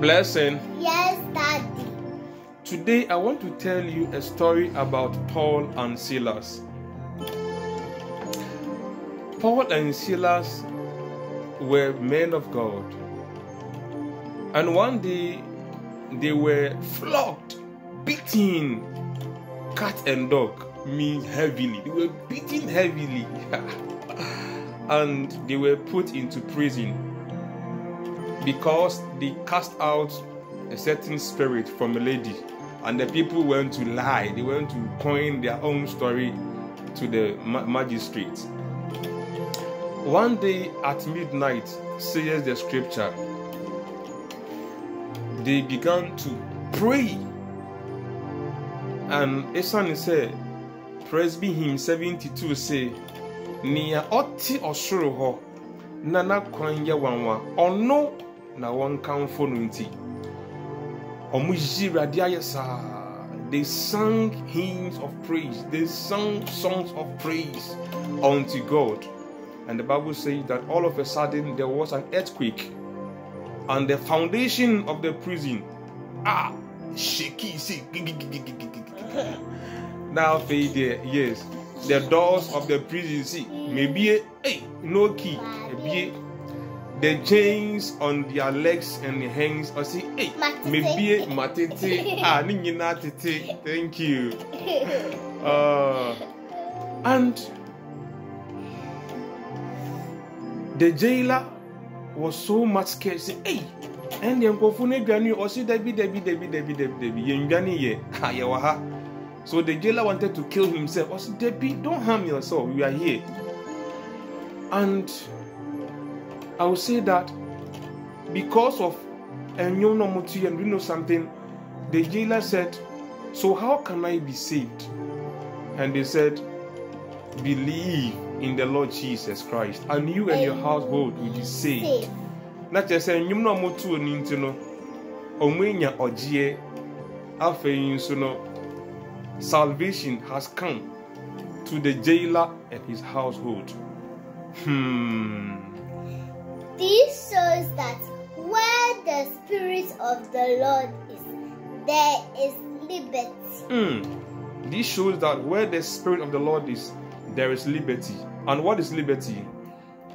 Blessing. Yes, Daddy. Today I want to tell you a story about Paul and Silas. Paul and Silas were men of God. And one day they were flogged, beaten, cat and dog means heavily. They were beaten heavily. And they were put into prison because they cast out a certain spirit from a lady, and the people went to lie. They went to coin their own story to the magistrate. One day at midnight, says the scripture, they began to pray, and Esan said, Presby hymn 72 say, Nia oti ɔs'rosro ho nana kwan ye wanwa ɔno na won kamfo no nti ɔmo yirade ayesa. They sang hymns of praise, they sang songs of praise unto God. And the Bible says that all of a sudden there was an earthquake, and the foundation of the prison shaky. Now yes, the doors of the prison maybe no key, maybe the chains on their legs and hands or maybe matete nyinaa tete. Thank you. And the jailer was so much scared. Say, and the unkofune gani or see Debbie. So the jailer wanted to kill himself. I said, Debbie, don't harm yourself. We are here. And I will say that because of and you know something, the jailer said, so how can I be saved? And they said, believe in the Lord Jesus Christ, and you and your household will be saved. Not just saying you know more to an intino omwenya ogie afei so no salvation has come to the jailer and his household. This shows that where the Spirit of the Lord is, there is liberty. This shows that where the Spirit of the Lord is, there is liberty. And what is liberty?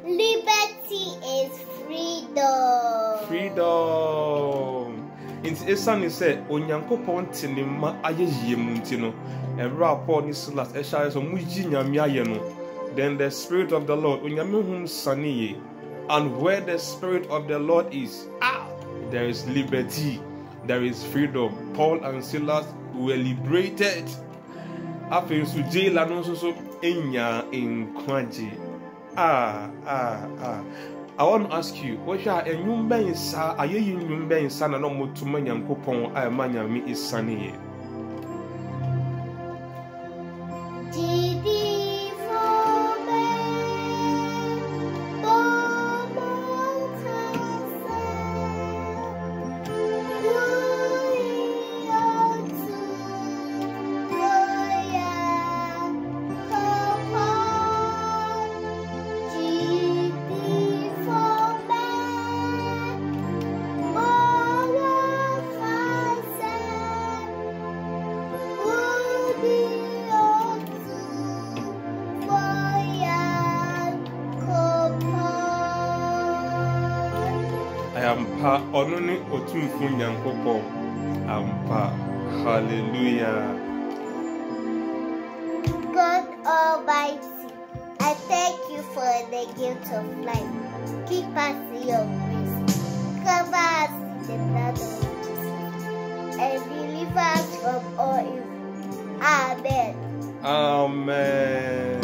Liberty is freedom. Freedom. In Esan said, Onyankopon tinima ayeye muntino. Evra Paul ni Silas esha so muji nyamia ye no. Then the Spirit of the Lord onyame saniye. And where the Spirit of the Lord is, there is liberty, there is freedom. Paul and Silas were liberated. After su jail no so enya enkwaje. I want to ask you, what shall a new man say? Are you new man son and no Otumfo Nyankopon I manya me is sunny? Gyidifo I am pa ononi Otumfo Nyankopon. Ampa. Hallelujah. God Almighty, I thank you for the gift of life. Keep us in your grace. Cover us in the blood of Jesus. And deliver us from all evil. Amen. Amen.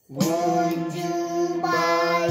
Would you buy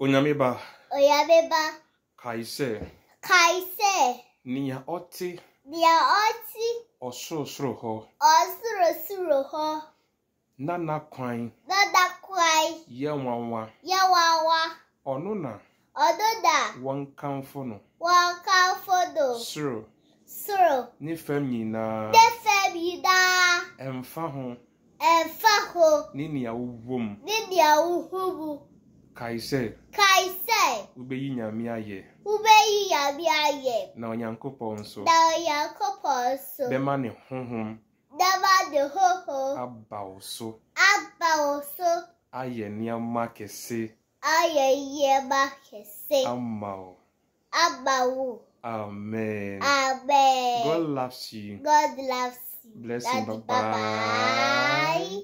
Onyameba. Oyabeba. Kaise. Nia ɔte. Ɔs'rosro ho. ɔs'rosro ho. Nana kwan. Yewawa. Ɔno na. Wankamfo no. Sro. Ne fam nyinaa. Ɛmfa ho. Ne nia wowom. Kaise. Ubeyi nyame ayɛ. Na Onyankopɔn so. Bema ne honhom. Abaw so. Ayɛ nneɛma kɛse. Amaw. Amen. God loves you. God loves you. Bless you. Bye-bye.